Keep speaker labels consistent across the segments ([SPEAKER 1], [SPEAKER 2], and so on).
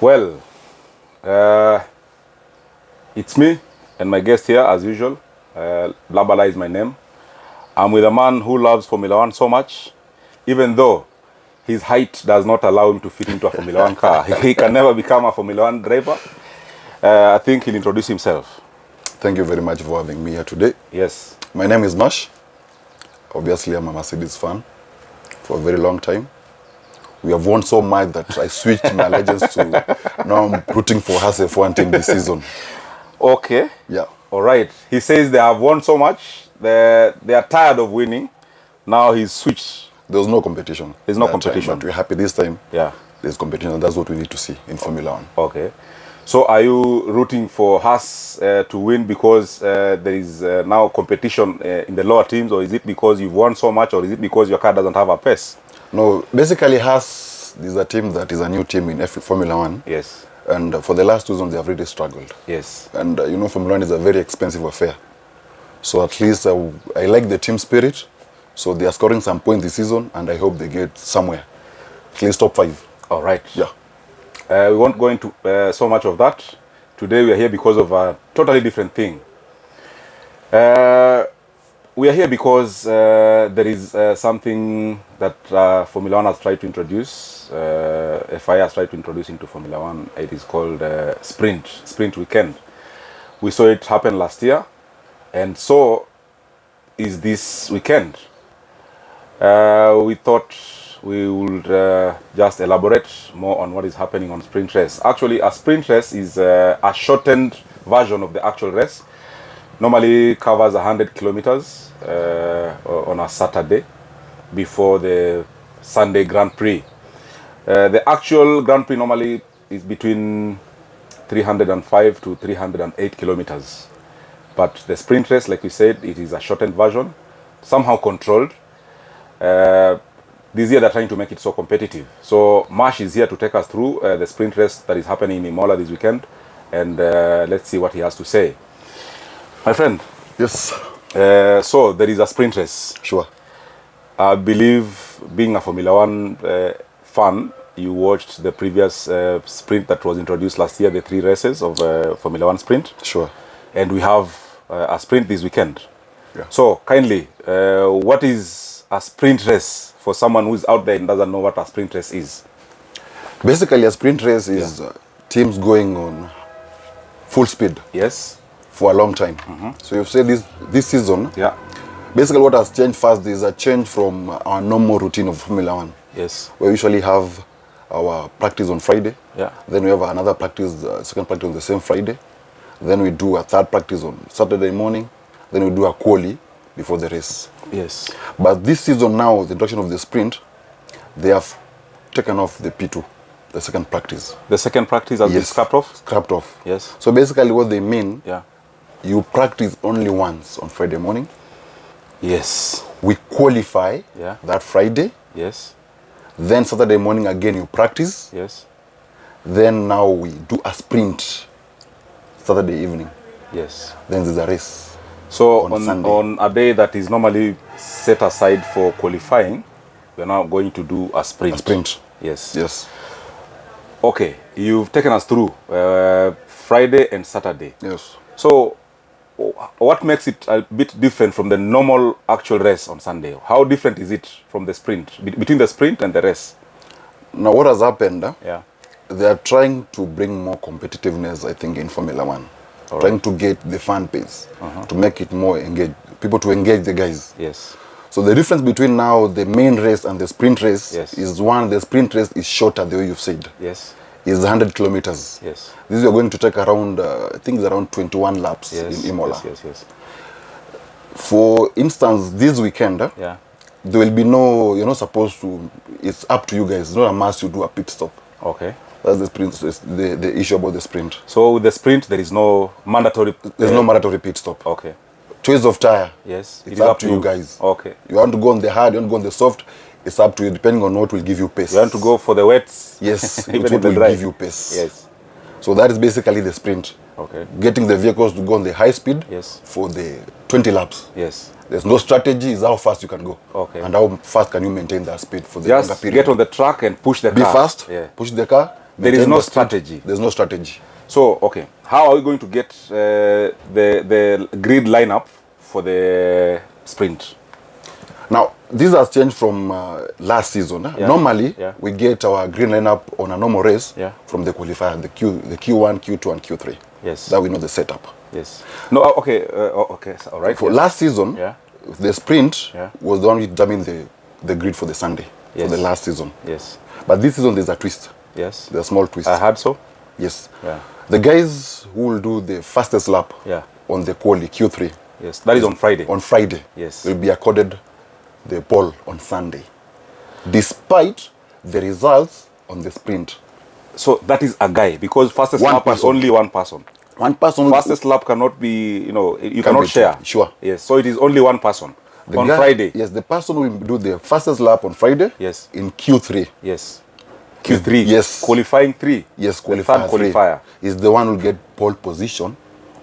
[SPEAKER 1] Well, it's me and my guest here, as usual. Blabala is my name. I'm with a man who loves Formula One so much, even though his height does not allow him to fit into a Formula One car. He can never become a Formula One driver. I think he'll introduce himself.
[SPEAKER 2] Thank you very much for having me here today.
[SPEAKER 1] Yes.
[SPEAKER 2] My name is Nash. Obviously, I'm a Mercedes fan for a very long time. We have won so much that I switched my allegiance to now I'm rooting for Haas F1 team this season.
[SPEAKER 1] Okay.
[SPEAKER 2] Yeah.
[SPEAKER 1] All right. He says they have won so much, they are tired of winning. Now he's switched.
[SPEAKER 2] There's no competition.
[SPEAKER 1] There's no competition.
[SPEAKER 2] But we're happy this time.
[SPEAKER 1] Yeah.
[SPEAKER 2] There's competition, and that's what we need to see in Formula One.
[SPEAKER 1] Okay. So are you rooting for Haas to win because there is now competition in the lower teams, or is it because you've won so much, or is it because your car doesn't have a pace?
[SPEAKER 2] No, basically Haas is a team that is a new team in Formula One.
[SPEAKER 1] Yes.
[SPEAKER 2] And for the last 2 seasons, they have really struggled.
[SPEAKER 1] Yes.
[SPEAKER 2] And you know, Formula One is a very expensive affair. So at least I like the team spirit. So they are scoring some points this season, and I hope they get somewhere. At least top 5.
[SPEAKER 1] All right.
[SPEAKER 2] Yeah.
[SPEAKER 1] We won't go into so much of that. Today we are here because of a totally different thing. We are here because there is something that Formula One has tried to introduce, FIA has tried to introduce into Formula One. It is called Sprint Weekend. We saw it happen last year, and so is this weekend. We thought we would just elaborate more on what is happening on sprint race. Actually, a sprint race is a shortened version of the actual race. Normally covers 100 kilometers on a Saturday before the Sunday Grand Prix. The actual Grand Prix normally is between 305 to 308 kilometers. But the sprint race, like we said, it is a shortened version, somehow controlled. This year they're trying to make it so competitive. So Marsh is here to take us through the sprint race that is happening in Imola this weekend. And let's see what he has to say. My friend.
[SPEAKER 2] Yes.
[SPEAKER 1] So there is a sprint race.
[SPEAKER 2] Sure.
[SPEAKER 1] I believe, being a Formula One fan, you watched the previous sprint that was introduced last year, the 3 races of Formula One sprint.
[SPEAKER 2] Sure.
[SPEAKER 1] And we have a sprint this weekend.
[SPEAKER 2] Yeah.
[SPEAKER 1] So kindly, what is a sprint race for someone who's out there and doesn't know what a sprint race is?
[SPEAKER 2] Basically, a sprint race is teams going on full speed.
[SPEAKER 1] Yes.
[SPEAKER 2] For a long time. So you've said this season.
[SPEAKER 1] Yeah.
[SPEAKER 2] Basically, what has changed first is a change from our normal routine of Formula One.
[SPEAKER 1] Yes.
[SPEAKER 2] We usually have our practice on Friday.
[SPEAKER 1] Yeah.
[SPEAKER 2] Then we have another practice, second practice on the same Friday. Then we do a third practice on Saturday morning. Then we do a quali before the race.
[SPEAKER 1] Yes.
[SPEAKER 2] But this season now, the introduction of the sprint, they have taken off the P2, the second practice.
[SPEAKER 1] The second practice has been scrapped off?
[SPEAKER 2] Scrapped off.
[SPEAKER 1] Yes.
[SPEAKER 2] So basically what they mean,
[SPEAKER 1] you
[SPEAKER 2] practice only once on Friday morning.
[SPEAKER 1] Yes.
[SPEAKER 2] We qualify that Friday.
[SPEAKER 1] Yes.
[SPEAKER 2] Then Saturday morning again you practice.
[SPEAKER 1] Yes.
[SPEAKER 2] Then now we do a sprint Saturday evening.
[SPEAKER 1] Yes.
[SPEAKER 2] Then there's a race.
[SPEAKER 1] So on a day that is normally set aside for qualifying, we're now going to do a sprint.
[SPEAKER 2] A sprint.
[SPEAKER 1] Yes.
[SPEAKER 2] Yes.
[SPEAKER 1] Okay. You've taken us through Friday and Saturday.
[SPEAKER 2] Yes.
[SPEAKER 1] So what makes it a bit different from the normal actual race on Sunday? How different is it from the sprint, between the sprint and the race?
[SPEAKER 2] Now what has happened, they are trying to bring more competitiveness, I think, in Formula One. Trying to get the fan base, to make it more engaged, people to engage the guys.
[SPEAKER 1] Yes.
[SPEAKER 2] So the difference between now the main race and the sprint race
[SPEAKER 1] is
[SPEAKER 2] the sprint race is shorter, the way you've said.
[SPEAKER 1] Yes.
[SPEAKER 2] Is 100 kilometers.
[SPEAKER 1] Yes.
[SPEAKER 2] This is going to take around, I think it's around 21 laps in Imola.
[SPEAKER 1] Yes.
[SPEAKER 2] For instance, this weekend,
[SPEAKER 1] there
[SPEAKER 2] will be no, you're not supposed to, it's up to you guys. It's not a must you do a pit stop.
[SPEAKER 1] Okay.
[SPEAKER 2] That's the sprint, the issue about the sprint.
[SPEAKER 1] So with the sprint, there is no mandatory...
[SPEAKER 2] There's no mandatory pit stop.
[SPEAKER 1] Okay.
[SPEAKER 2] Choice of tire.
[SPEAKER 1] Yes.
[SPEAKER 2] It's up to you guys.
[SPEAKER 1] Okay.
[SPEAKER 2] You want to go on the hard, you want to go on the soft, it's up to you, depending on what will give you pace.
[SPEAKER 1] You want to go for the wets?
[SPEAKER 2] Yes,
[SPEAKER 1] even
[SPEAKER 2] it's what will give you pace.
[SPEAKER 1] Yes.
[SPEAKER 2] So that is basically the sprint.
[SPEAKER 1] Okay.
[SPEAKER 2] Getting the vehicles to go on the high speed for the 20 laps.
[SPEAKER 1] Yes.
[SPEAKER 2] There's no strategy, it's how fast you can go.
[SPEAKER 1] Okay.
[SPEAKER 2] And how fast can you maintain that speed for the longer period.
[SPEAKER 1] Get on the track and push the car.
[SPEAKER 2] Be fast, push the car,
[SPEAKER 1] There is
[SPEAKER 2] maintain
[SPEAKER 1] no
[SPEAKER 2] the sprint.
[SPEAKER 1] strategy.
[SPEAKER 2] There's no strategy.
[SPEAKER 1] So, okay, how are we going to get the grid lineup for the sprint?
[SPEAKER 2] Now, this has changed from last season.
[SPEAKER 1] Yeah.
[SPEAKER 2] Normally,
[SPEAKER 1] Yeah.
[SPEAKER 2] we get our green lineup on a normal race
[SPEAKER 1] Yeah.
[SPEAKER 2] from the qualifier, the Q1, Q2, and Q3.
[SPEAKER 1] Yes.
[SPEAKER 2] That we know the setup.
[SPEAKER 1] Yes. No. Okay. Okay. All right.
[SPEAKER 2] For
[SPEAKER 1] yes.
[SPEAKER 2] last season,
[SPEAKER 1] Yeah.
[SPEAKER 2] the sprint
[SPEAKER 1] Yeah.
[SPEAKER 2] was the one which determined the grid for the Sunday
[SPEAKER 1] Yes.
[SPEAKER 2] for the last season.
[SPEAKER 1] Yes.
[SPEAKER 2] But this season, there's a twist.
[SPEAKER 1] Yes.
[SPEAKER 2] There's a small twist.
[SPEAKER 1] I heard so.
[SPEAKER 2] Yes.
[SPEAKER 1] Yeah.
[SPEAKER 2] The guys who will do the fastest lap
[SPEAKER 1] Yeah.
[SPEAKER 2] on the quali Q3
[SPEAKER 1] Yes. That is on Friday.
[SPEAKER 2] on Friday
[SPEAKER 1] Yes.
[SPEAKER 2] will be accorded the pole on Sunday, despite the results on the sprint.
[SPEAKER 1] So that is a guy because fastest
[SPEAKER 2] One
[SPEAKER 1] lap is
[SPEAKER 2] person.
[SPEAKER 1] only one person.
[SPEAKER 2] One person
[SPEAKER 1] Fastest lap cannot be, you
[SPEAKER 2] Can
[SPEAKER 1] cannot
[SPEAKER 2] be
[SPEAKER 1] share.
[SPEAKER 2] sure.
[SPEAKER 1] Yes. So it is only one person
[SPEAKER 2] the
[SPEAKER 1] on
[SPEAKER 2] guy-
[SPEAKER 1] Friday.
[SPEAKER 2] Yes, the person will do the fastest lap on Friday.
[SPEAKER 1] Yes.
[SPEAKER 2] In Q3.
[SPEAKER 1] Yes. Q3.
[SPEAKER 2] Yes.
[SPEAKER 1] Qualifying 3.
[SPEAKER 2] Yes,
[SPEAKER 1] The third
[SPEAKER 2] qualifier, three
[SPEAKER 1] qualifier.
[SPEAKER 2] is the one who will get pole position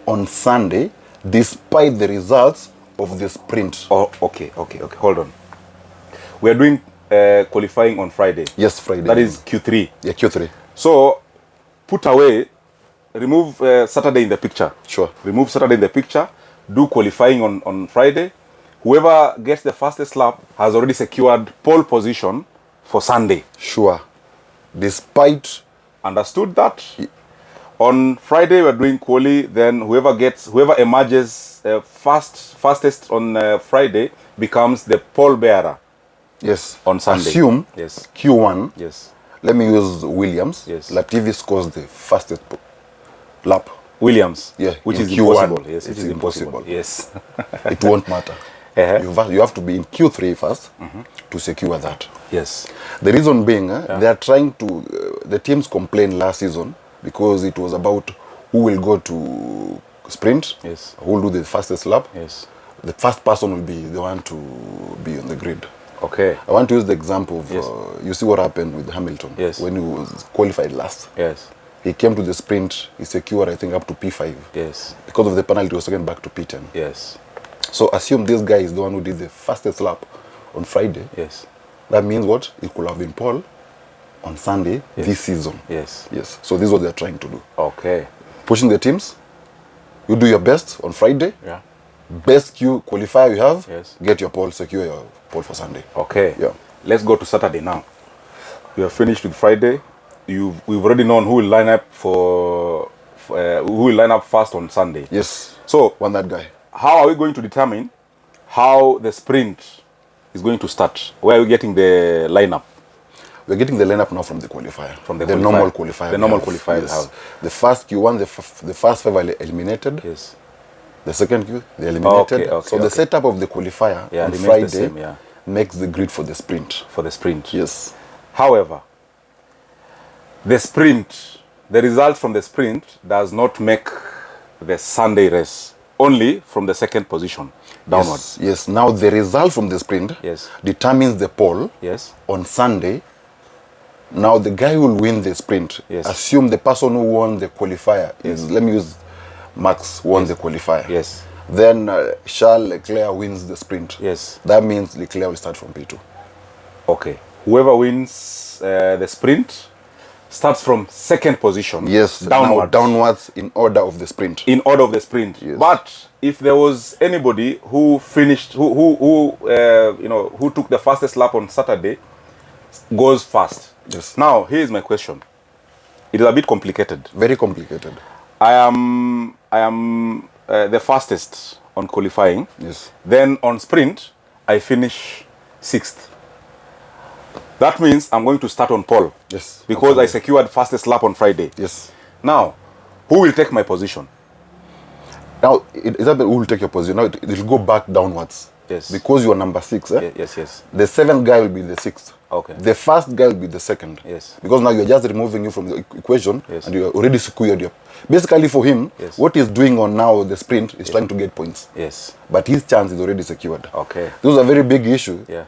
[SPEAKER 2] on Sunday, despite the results of the sprint.
[SPEAKER 1] Oh, okay. Hold on. We are doing qualifying on Friday.
[SPEAKER 2] Yes, Friday.
[SPEAKER 1] That is Q3.
[SPEAKER 2] Yeah, Q3.
[SPEAKER 1] So put away, remove Saturday in the picture.
[SPEAKER 2] Sure.
[SPEAKER 1] Remove Saturday in the picture. Do qualifying on Friday. Whoever gets the fastest lap has already secured pole position for Sunday.
[SPEAKER 2] Sure. Despite
[SPEAKER 1] Understood that? On Friday we're doing quali. Then whoever emerges fastest on Friday becomes the pole bearer
[SPEAKER 2] yes,
[SPEAKER 1] on Sunday.
[SPEAKER 2] assume
[SPEAKER 1] Yes.
[SPEAKER 2] Q1.
[SPEAKER 1] Yes.
[SPEAKER 2] Let me use Williams.
[SPEAKER 1] Yes.
[SPEAKER 2] Latifi scores the fastest lap.
[SPEAKER 1] Williams.
[SPEAKER 2] Yeah,
[SPEAKER 1] Which
[SPEAKER 2] in
[SPEAKER 1] is
[SPEAKER 2] Q1,
[SPEAKER 1] impossible. Yes, it
[SPEAKER 2] it's
[SPEAKER 1] is impossible.
[SPEAKER 2] impossible.
[SPEAKER 1] Yes.
[SPEAKER 2] It won't matter. You have to be in Q3 first to secure that.
[SPEAKER 1] Yes.
[SPEAKER 2] The reason being, they are trying to. The teams complained last season because it was about who will go to sprint,
[SPEAKER 1] Yes.
[SPEAKER 2] who will do the fastest lap.
[SPEAKER 1] Yes.
[SPEAKER 2] The first person will be the one to be on the grid.
[SPEAKER 1] Okay.
[SPEAKER 2] I want to use the example of
[SPEAKER 1] Yes.
[SPEAKER 2] you see what happened with Hamilton
[SPEAKER 1] Yes.
[SPEAKER 2] when he was qualified last.
[SPEAKER 1] Yes.
[SPEAKER 2] He came to the sprint, he secured I think up to P5.
[SPEAKER 1] Yes.
[SPEAKER 2] Because of the penalty, he was taken back to P10.
[SPEAKER 1] Yes.
[SPEAKER 2] So assume this guy is the one who did the fastest lap on Friday.
[SPEAKER 1] Yes.
[SPEAKER 2] That means what? He could have been Paul on Sunday
[SPEAKER 1] Yes.
[SPEAKER 2] this season.
[SPEAKER 1] Yes.
[SPEAKER 2] Yes. So this is what they're trying to do.
[SPEAKER 1] Okay.
[SPEAKER 2] Pushing the teams. You do your best on Friday.
[SPEAKER 1] Yeah.
[SPEAKER 2] Best Q qualifier you have.
[SPEAKER 1] Yes.
[SPEAKER 2] Get your pole, secure your pole for Sunday.
[SPEAKER 1] Okay.
[SPEAKER 2] Yeah.
[SPEAKER 1] Let's go to Saturday now. We are finished with Friday. We've already known who will line up who will line up first on Sunday.
[SPEAKER 2] Yes.
[SPEAKER 1] So
[SPEAKER 2] Want that guy.
[SPEAKER 1] how are we going to determine how the sprint is going to start? Where are we getting the lineup?
[SPEAKER 2] We're getting the lineup now from the qualifier.
[SPEAKER 1] From the
[SPEAKER 2] normal
[SPEAKER 1] qualifier.
[SPEAKER 2] qualifier.
[SPEAKER 1] The
[SPEAKER 2] we
[SPEAKER 1] normal
[SPEAKER 2] have.
[SPEAKER 1] qualifier we
[SPEAKER 2] Yes.
[SPEAKER 1] have.
[SPEAKER 2] The first Q1, the first 5 are eliminated.
[SPEAKER 1] Yes.
[SPEAKER 2] The second Q, they eliminated.
[SPEAKER 1] Okay,
[SPEAKER 2] So the setup of the qualifier
[SPEAKER 1] Yeah,
[SPEAKER 2] on
[SPEAKER 1] remains the
[SPEAKER 2] Friday
[SPEAKER 1] same, yeah.
[SPEAKER 2] makes the grid for the sprint.
[SPEAKER 1] For the sprint.
[SPEAKER 2] Yes.
[SPEAKER 1] However, the result from the sprint does not make the Sunday race. Only from the second position downwards.
[SPEAKER 2] Yes. Now the result from the sprint
[SPEAKER 1] Yes.
[SPEAKER 2] determines the pole
[SPEAKER 1] Yes.
[SPEAKER 2] on Sunday. Now the guy who will win the sprint.
[SPEAKER 1] Yes.
[SPEAKER 2] Assume the person who won the qualifier is, let me use Max won the qualifier.
[SPEAKER 1] Yes.
[SPEAKER 2] Then Charles Leclerc wins the sprint.
[SPEAKER 1] Yes.
[SPEAKER 2] That means Leclerc will start from P2.
[SPEAKER 1] Okay. Whoever wins the sprint starts from second position.
[SPEAKER 2] Yes,
[SPEAKER 1] Downwards.
[SPEAKER 2] now downwards in order of the sprint.
[SPEAKER 1] In order of the sprint.
[SPEAKER 2] Yes.
[SPEAKER 1] But if there was anybody who finished, who took the fastest lap on Saturday, goes fast.
[SPEAKER 2] Yes.
[SPEAKER 1] Now here's my question. It is a bit complicated.
[SPEAKER 2] Very complicated.
[SPEAKER 1] I am the fastest on qualifying.
[SPEAKER 2] Yes.
[SPEAKER 1] Then on sprint, I finish 6th. That means I'm going to start on pole.
[SPEAKER 2] Yes.
[SPEAKER 1] Because I secured fastest lap on Friday.
[SPEAKER 2] Yes.
[SPEAKER 1] Now, who will take my position?
[SPEAKER 2] Now, it's not who will take your position. Now, it will go back downwards.
[SPEAKER 1] Yes.
[SPEAKER 2] Because you are number 6.
[SPEAKER 1] Yes.
[SPEAKER 2] The 7th guy will be the 6th.
[SPEAKER 1] Okay.
[SPEAKER 2] The first guy will be the second.
[SPEAKER 1] Yes.
[SPEAKER 2] Because now you're just removing you from the equation.
[SPEAKER 1] Yes.
[SPEAKER 2] And you already secured your. Basically, for him,
[SPEAKER 1] Yes.
[SPEAKER 2] what he's doing on now the sprint is trying to get points.
[SPEAKER 1] Yes.
[SPEAKER 2] But his chance is already secured.
[SPEAKER 1] Okay.
[SPEAKER 2] This was a very big issue.
[SPEAKER 1] Yeah.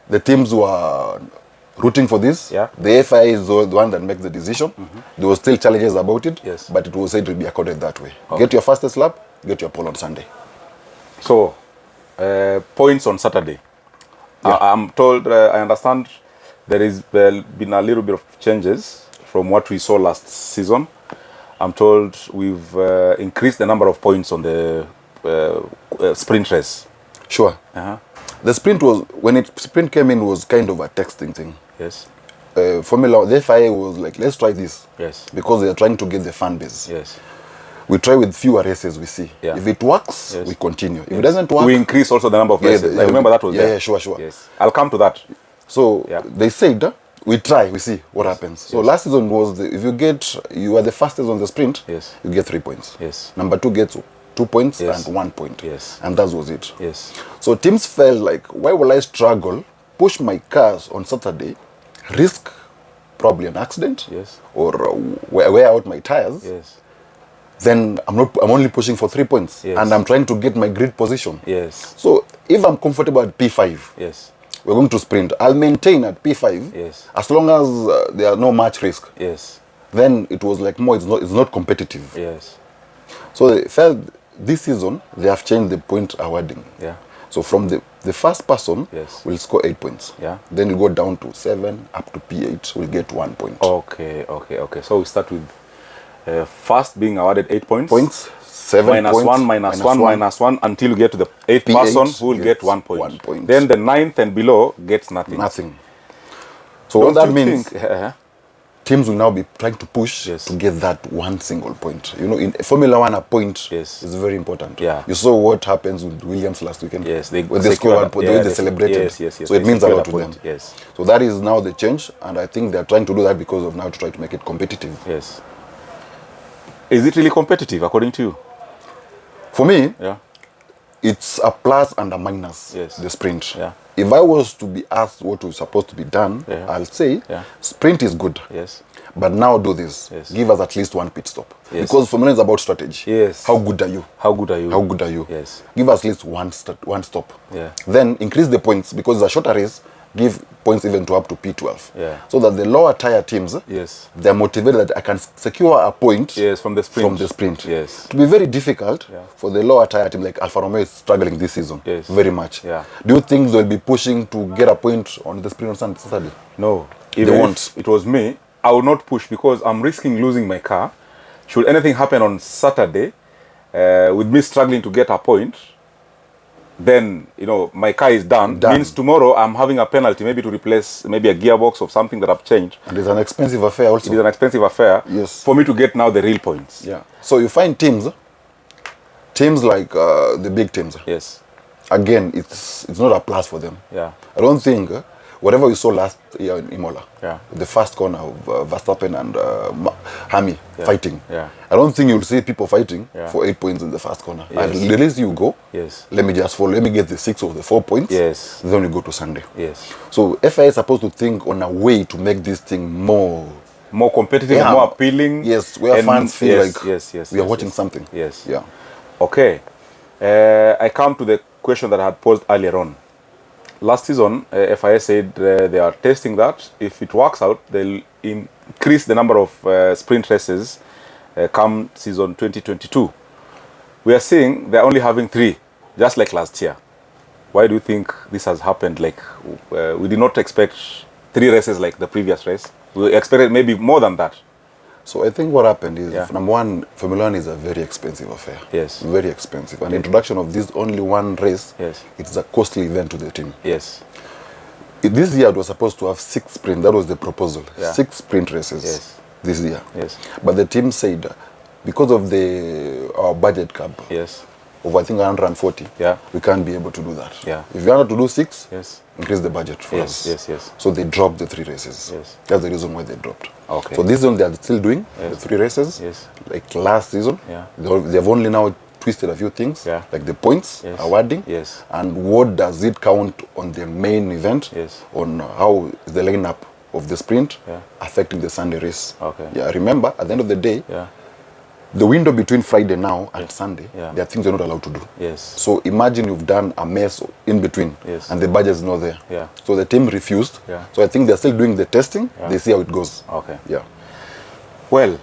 [SPEAKER 2] The teams were rooting for this.
[SPEAKER 1] Yeah.
[SPEAKER 2] The FIA is the one that makes the decision. There were still challenges about it.
[SPEAKER 1] Yes.
[SPEAKER 2] But it was said to be accorded that way. Get your fastest lap, get your pole on Sunday.
[SPEAKER 1] So, points on Saturday.
[SPEAKER 2] Yeah.
[SPEAKER 1] I'm told, I understand there is been a little bit of changes from what we saw last season. I'm told we've increased the number of points on the sprint race.
[SPEAKER 2] Sure.
[SPEAKER 1] Uh-huh.
[SPEAKER 2] The sprint was, when sprint came in, was kind of a texting thing.
[SPEAKER 1] Yes.
[SPEAKER 2] Formula, the FIA was like, let's try this.
[SPEAKER 1] Yes.
[SPEAKER 2] Because they are trying to get the fan base.
[SPEAKER 1] Yes.
[SPEAKER 2] We try with fewer races, we see.
[SPEAKER 1] Yeah.
[SPEAKER 2] If it works,
[SPEAKER 1] Yes.
[SPEAKER 2] we continue. If it doesn't work,
[SPEAKER 1] we increase also the number of races. I remember that was there.
[SPEAKER 2] Yeah, sure.
[SPEAKER 1] Yes. I'll come to that.
[SPEAKER 2] So
[SPEAKER 1] Yeah.
[SPEAKER 2] they said, we try, we see what happens. So last season was, if you are the fastest on the sprint,
[SPEAKER 1] Yes.
[SPEAKER 2] you get 3 points.
[SPEAKER 1] Yes.
[SPEAKER 2] Number 2 gets 2 points
[SPEAKER 1] Yes.
[SPEAKER 2] and 1 point.
[SPEAKER 1] Yes.
[SPEAKER 2] And that was it.
[SPEAKER 1] Yes.
[SPEAKER 2] So teams felt like, why will I struggle, push my cars on Saturday, risk probably an accident,
[SPEAKER 1] Yes.
[SPEAKER 2] or wear out my tires,
[SPEAKER 1] Yes.
[SPEAKER 2] then I'm only pushing for 3 points.
[SPEAKER 1] Yes.
[SPEAKER 2] And I'm trying to get my grid position.
[SPEAKER 1] Yes.
[SPEAKER 2] So if I'm comfortable at P5,
[SPEAKER 1] Yes.
[SPEAKER 2] we're going to sprint, I'll maintain at P5
[SPEAKER 1] Yes.
[SPEAKER 2] as long as there are no much risk.
[SPEAKER 1] Yes.
[SPEAKER 2] Then it was like more, it's not competitive.
[SPEAKER 1] Yes.
[SPEAKER 2] So they felt this season they have changed the point awarding.
[SPEAKER 1] Yeah.
[SPEAKER 2] So from the first person
[SPEAKER 1] Yes.
[SPEAKER 2] will score 8 points.
[SPEAKER 1] Yeah.
[SPEAKER 2] Then you go down to 7 up to P8 will get 1 point.
[SPEAKER 1] Okay. So we start with first being awarded 8 points.
[SPEAKER 2] Points, 7
[SPEAKER 1] Minus
[SPEAKER 2] points,
[SPEAKER 1] one, minus one, until you get to the 8th
[SPEAKER 2] P8
[SPEAKER 1] person who will get
[SPEAKER 2] gets
[SPEAKER 1] 1 point.
[SPEAKER 2] 1 point.
[SPEAKER 1] Then the 9th and below gets nothing.
[SPEAKER 2] Nothing. So
[SPEAKER 1] Don't
[SPEAKER 2] what that
[SPEAKER 1] you
[SPEAKER 2] means,
[SPEAKER 1] think-
[SPEAKER 2] teams will now be trying to push
[SPEAKER 1] Yes.
[SPEAKER 2] to get that one single point. You know, in Formula One, a point
[SPEAKER 1] Yes.
[SPEAKER 2] is very important.
[SPEAKER 1] Yeah.
[SPEAKER 2] You saw what happens with Williams last weekend.
[SPEAKER 1] Yes,
[SPEAKER 2] when they
[SPEAKER 1] secured
[SPEAKER 2] scored
[SPEAKER 1] that-
[SPEAKER 2] one point,
[SPEAKER 1] yeah,
[SPEAKER 2] the way they celebrated.
[SPEAKER 1] Yes.
[SPEAKER 2] So it
[SPEAKER 1] they
[SPEAKER 2] means a
[SPEAKER 1] secured
[SPEAKER 2] lot
[SPEAKER 1] that
[SPEAKER 2] to them.
[SPEAKER 1] point. Yes.
[SPEAKER 2] So that is now the change, and I think they're trying to do that because of now to try to make it competitive.
[SPEAKER 1] Yes. Is it really competitive according to you?
[SPEAKER 2] For me,
[SPEAKER 1] Yeah.
[SPEAKER 2] it's a plus and a minus,
[SPEAKER 1] Yes.
[SPEAKER 2] the sprint.
[SPEAKER 1] Yeah.
[SPEAKER 2] If I was to be asked what was supposed to be done,
[SPEAKER 1] Yeah.
[SPEAKER 2] I'll say
[SPEAKER 1] Yeah.
[SPEAKER 2] sprint is good.
[SPEAKER 1] Yes.
[SPEAKER 2] But now do this.
[SPEAKER 1] Yes.
[SPEAKER 2] Give us at least one pit stop.
[SPEAKER 1] Yes.
[SPEAKER 2] Because Formula is about strategy.
[SPEAKER 1] Yes.
[SPEAKER 2] How good are you?
[SPEAKER 1] How good are you?
[SPEAKER 2] How good are you?
[SPEAKER 1] Yes.
[SPEAKER 2] Give us at least one stop.
[SPEAKER 1] Yeah.
[SPEAKER 2] Then increase the points because it's a shorter race. Give points even to up to P12.
[SPEAKER 1] Yeah.
[SPEAKER 2] So that the lower tier teams,
[SPEAKER 1] Yes.
[SPEAKER 2] they're motivated that I can secure a point
[SPEAKER 1] Yes, from the sprint.
[SPEAKER 2] from the sprint.
[SPEAKER 1] Yes.
[SPEAKER 2] To be very difficult
[SPEAKER 1] Yeah.
[SPEAKER 2] for the lower tier team like Alfa Romeo is struggling this season.
[SPEAKER 1] Yes.
[SPEAKER 2] Very much.
[SPEAKER 1] Yeah.
[SPEAKER 2] Do you think they'll be pushing to get a point on the sprint on Saturday?
[SPEAKER 1] No.
[SPEAKER 2] They
[SPEAKER 1] Even
[SPEAKER 2] won't.
[SPEAKER 1] if it was me, I would not push because I'm risking losing my car. Should anything happen on Saturday, with me struggling to get a point, then my car is done.
[SPEAKER 2] Done.
[SPEAKER 1] Means tomorrow I'm having a penalty, maybe to replace maybe a gearbox or something that I've changed.
[SPEAKER 2] And it's an expensive affair also.
[SPEAKER 1] It is an expensive affair.
[SPEAKER 2] Yes.
[SPEAKER 1] For me to get now the real points.
[SPEAKER 2] Yeah. So you find teams like the big teams.
[SPEAKER 1] Yes.
[SPEAKER 2] Again, it's not a plus for them.
[SPEAKER 1] Yeah.
[SPEAKER 2] I don't think whatever we saw last year in Imola,
[SPEAKER 1] Yeah.
[SPEAKER 2] the first corner of Verstappen and Hami fighting.
[SPEAKER 1] Yeah.
[SPEAKER 2] I don't think you'll see people fighting
[SPEAKER 1] Yeah.
[SPEAKER 2] for 8 points in the first corner.
[SPEAKER 1] Yes.
[SPEAKER 2] At least you go.
[SPEAKER 1] Yes.
[SPEAKER 2] Let me just follow. Let me get the 6 or the 4 points.
[SPEAKER 1] Yes.
[SPEAKER 2] Then we go to Sunday.
[SPEAKER 1] Yes.
[SPEAKER 2] So FIA is supposed to think on a way to make this thing more.
[SPEAKER 1] More competitive,
[SPEAKER 2] Yeah.
[SPEAKER 1] more appealing.
[SPEAKER 2] Yes, where
[SPEAKER 1] and-
[SPEAKER 2] fans feel
[SPEAKER 1] yes,
[SPEAKER 2] like
[SPEAKER 1] yes,
[SPEAKER 2] we are watching something.
[SPEAKER 1] Yes.
[SPEAKER 2] Yeah.
[SPEAKER 1] Okay. I come to the question that I had posed earlier on. Last season, FIA said they are testing that. If it works out, they'll increase the number of sprint races come season 2022. We are seeing they're only having 3, just like last year. Why do you think this has happened? Like, we did not expect 3 races like the previous race. We expected maybe more than that.
[SPEAKER 2] So I think what happened is,
[SPEAKER 1] Yeah.
[SPEAKER 2] number one, Formula One is a very expensive affair.
[SPEAKER 1] Yes.
[SPEAKER 2] Very expensive. And the introduction of this only one race,
[SPEAKER 1] Yes.
[SPEAKER 2] it's a costly event to the team.
[SPEAKER 1] Yes.
[SPEAKER 2] This year it was supposed to have 6 sprint. That was the proposal.
[SPEAKER 1] Yeah.
[SPEAKER 2] 6 sprint races
[SPEAKER 1] Yes.
[SPEAKER 2] this year.
[SPEAKER 1] Yes.
[SPEAKER 2] But the team said, because of our budget cap,
[SPEAKER 1] Yes.
[SPEAKER 2] of I think 140,
[SPEAKER 1] Yeah.
[SPEAKER 2] we can't be able to do that.
[SPEAKER 1] Yeah.
[SPEAKER 2] If you want to do 6,
[SPEAKER 1] Yes.
[SPEAKER 2] increase the budget for
[SPEAKER 1] Yes,
[SPEAKER 2] us.
[SPEAKER 1] yes, yes.
[SPEAKER 2] So they dropped the 3 races.
[SPEAKER 1] Yes.
[SPEAKER 2] That's the reason why they dropped.
[SPEAKER 1] Okay.
[SPEAKER 2] So this one they are still doing
[SPEAKER 1] Yes.
[SPEAKER 2] the 3 races.
[SPEAKER 1] Yes.
[SPEAKER 2] Like last season.
[SPEAKER 1] Yeah.
[SPEAKER 2] They've only now twisted a few things.
[SPEAKER 1] Yeah.
[SPEAKER 2] Like the points
[SPEAKER 1] Yes.
[SPEAKER 2] awarding.
[SPEAKER 1] Yes.
[SPEAKER 2] And what does it count on the main event?
[SPEAKER 1] Yes.
[SPEAKER 2] On how is the lineup of the sprint
[SPEAKER 1] Yeah.
[SPEAKER 2] affecting the Sunday race.
[SPEAKER 1] Okay.
[SPEAKER 2] Yeah. Remember, at the end of the day,
[SPEAKER 1] Yeah.
[SPEAKER 2] the window between Friday now and Sunday,
[SPEAKER 1] Yeah.
[SPEAKER 2] there are things you're not allowed to do.
[SPEAKER 1] Yes.
[SPEAKER 2] So imagine you've done a mess in between,
[SPEAKER 1] Yes.
[SPEAKER 2] and the budget is not there.
[SPEAKER 1] Yeah.
[SPEAKER 2] So the team refused.
[SPEAKER 1] Yeah.
[SPEAKER 2] So I think they're still doing the testing. They see how it goes.
[SPEAKER 1] Okay.
[SPEAKER 2] Yeah.
[SPEAKER 1] Well,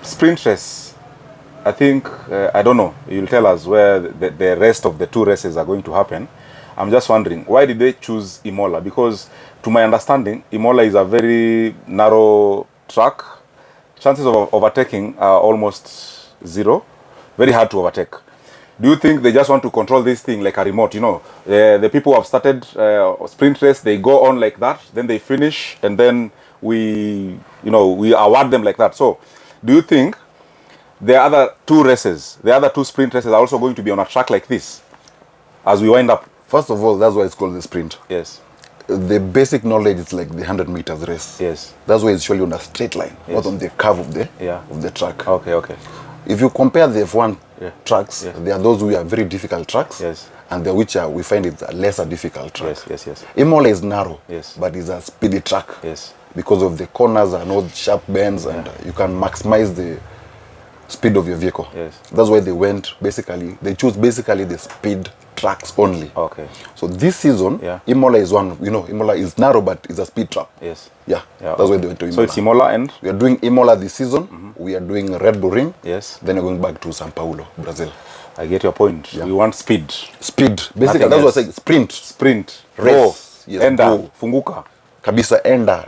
[SPEAKER 1] sprint race. I think I don't know. You'll tell us where the rest of the 2 races are going to happen. I'm just wondering, why did they choose Imola? Because to my understanding, Imola is a very narrow track. Chances of overtaking are almost zero. Very hard to overtake. Do you think they just want to control this thing like a remote? You know, the people who have started sprint race, they go on like that, then they finish, and then we award them like that. So, do you think the other two races, the other two sprint races, are also going to be on a track like this as we wind up?
[SPEAKER 2] First of all, that's why it's called the sprint.
[SPEAKER 1] Yes.
[SPEAKER 2] The basic knowledge is like the 100 meters race.
[SPEAKER 1] Yes.
[SPEAKER 2] That's why it's surely on a straight line, not on the curve of the track.
[SPEAKER 1] Okay, okay.
[SPEAKER 2] If you compare the F1 tracks, there are those who are very difficult tracks,
[SPEAKER 1] Yes.
[SPEAKER 2] and there which we find it's a lesser difficult track.
[SPEAKER 1] Yes.
[SPEAKER 2] Imola is narrow,
[SPEAKER 1] Yes.
[SPEAKER 2] but it's a speedy track.
[SPEAKER 1] Yes.
[SPEAKER 2] Because of the corners and all the sharp bends, and you can maximize the speed of your vehicle.
[SPEAKER 1] Yes.
[SPEAKER 2] That's why they choose basically the speed tracks only.
[SPEAKER 1] Okay.
[SPEAKER 2] So this season, Imola is one, Imola is narrow, but it's a speed track.
[SPEAKER 1] Yes.
[SPEAKER 2] Yeah. That's why they went to Imola.
[SPEAKER 1] So it's Imola and?
[SPEAKER 2] We are doing Imola this season. We are doing Red Bull Ring.
[SPEAKER 1] Yes.
[SPEAKER 2] Then we're going back to Sao Paulo, Brazil.
[SPEAKER 1] I get your point. We want speed.
[SPEAKER 2] Speed. Basically, that's what I say. Sprint.
[SPEAKER 1] Sprint.
[SPEAKER 2] Race.
[SPEAKER 1] Go.
[SPEAKER 2] Yes,
[SPEAKER 1] Enda.
[SPEAKER 2] go.
[SPEAKER 1] Funguka.
[SPEAKER 2] Kabisa, enda.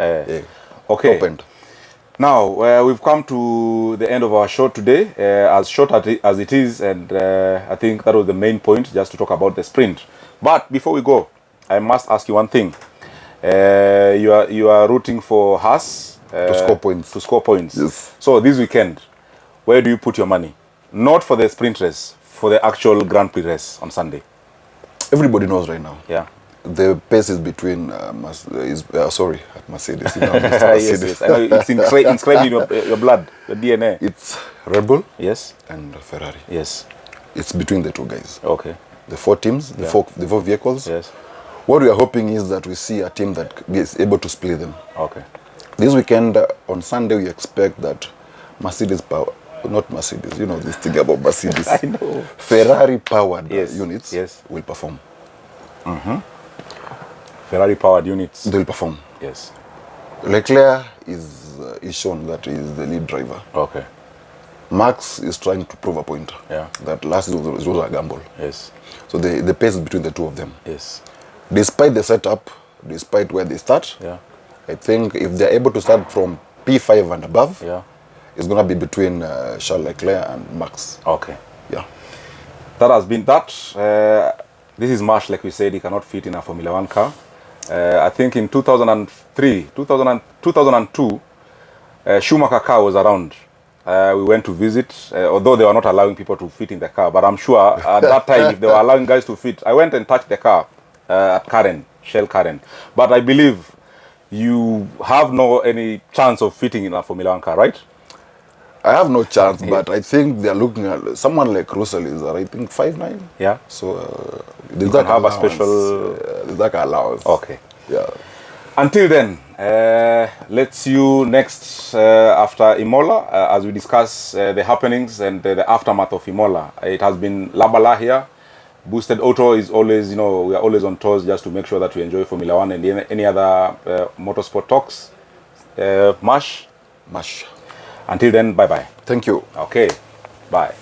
[SPEAKER 1] Okay.
[SPEAKER 2] Opened.
[SPEAKER 1] Now, we've come to the end of our show today, as short as it is, and I think that was the main point, just to talk about the sprint. But before we go, I must ask you one thing. You are rooting for Haas
[SPEAKER 2] To score points.
[SPEAKER 1] To score points.
[SPEAKER 2] Yes.
[SPEAKER 1] So this weekend, where do you put your money? Not for the sprint race, for the actual Grand Prix race on Sunday.
[SPEAKER 2] Everybody knows right now.
[SPEAKER 1] Yeah.
[SPEAKER 2] The pace is between Mercedes.
[SPEAKER 1] Yes. I know it's inscribed in your blood, your DNA.
[SPEAKER 2] It's Red Bull.
[SPEAKER 1] Yes.
[SPEAKER 2] And Ferrari.
[SPEAKER 1] Yes.
[SPEAKER 2] It's between the two guys.
[SPEAKER 1] Okay.
[SPEAKER 2] The four teams, the four vehicles.
[SPEAKER 1] Yes.
[SPEAKER 2] What we are hoping is that we see a team that is able to split them.
[SPEAKER 1] Okay.
[SPEAKER 2] This weekend, on Sunday, we expect that not Mercedes, this thing about Mercedes.
[SPEAKER 1] I know.
[SPEAKER 2] Ferrari-powered units will perform.
[SPEAKER 1] Ferrari-powered units.
[SPEAKER 2] They'll perform.
[SPEAKER 1] Yes.
[SPEAKER 2] Leclerc is shown that he is the lead driver.
[SPEAKER 1] Okay.
[SPEAKER 2] Max is trying to prove a point.
[SPEAKER 1] Yeah.
[SPEAKER 2] That last season was a gamble.
[SPEAKER 1] Yes.
[SPEAKER 2] So the pace is between the two of them.
[SPEAKER 1] Yes.
[SPEAKER 2] Despite the setup, despite where they start, I think if they're able to start from P5 and above, it's going to be between Charles Leclerc and Max.
[SPEAKER 1] Okay.
[SPEAKER 2] Yeah.
[SPEAKER 1] That has been that. This is Marsh, like we said, he cannot fit in a Formula 1 car. I think in 2002, Schumacher car was around. We went to visit, although they were not allowing people to fit in the car. But I'm sure at that time, if they were allowing guys to fit, I went and touched the car at Karen, Shell Karen. But I believe you have any chance of fitting in a Formula 1 car, right?
[SPEAKER 2] I have no chance, but I think they're looking at someone like Russell is, I think, 5'9".
[SPEAKER 1] Yeah.
[SPEAKER 2] So
[SPEAKER 1] you can have a special...
[SPEAKER 2] there's like allowance.
[SPEAKER 1] Okay.
[SPEAKER 2] Yeah.
[SPEAKER 1] Until then, let's see you next after Imola as we discuss the happenings and the aftermath of Imola. It has been Labala here. Boosted Auto is always, we are always on tours just to make sure that we enjoy Formula 1 and any other motorsport talks. Marsh.
[SPEAKER 2] Mash.
[SPEAKER 1] Until then, bye-bye.
[SPEAKER 2] Thank you.
[SPEAKER 1] Okay, bye.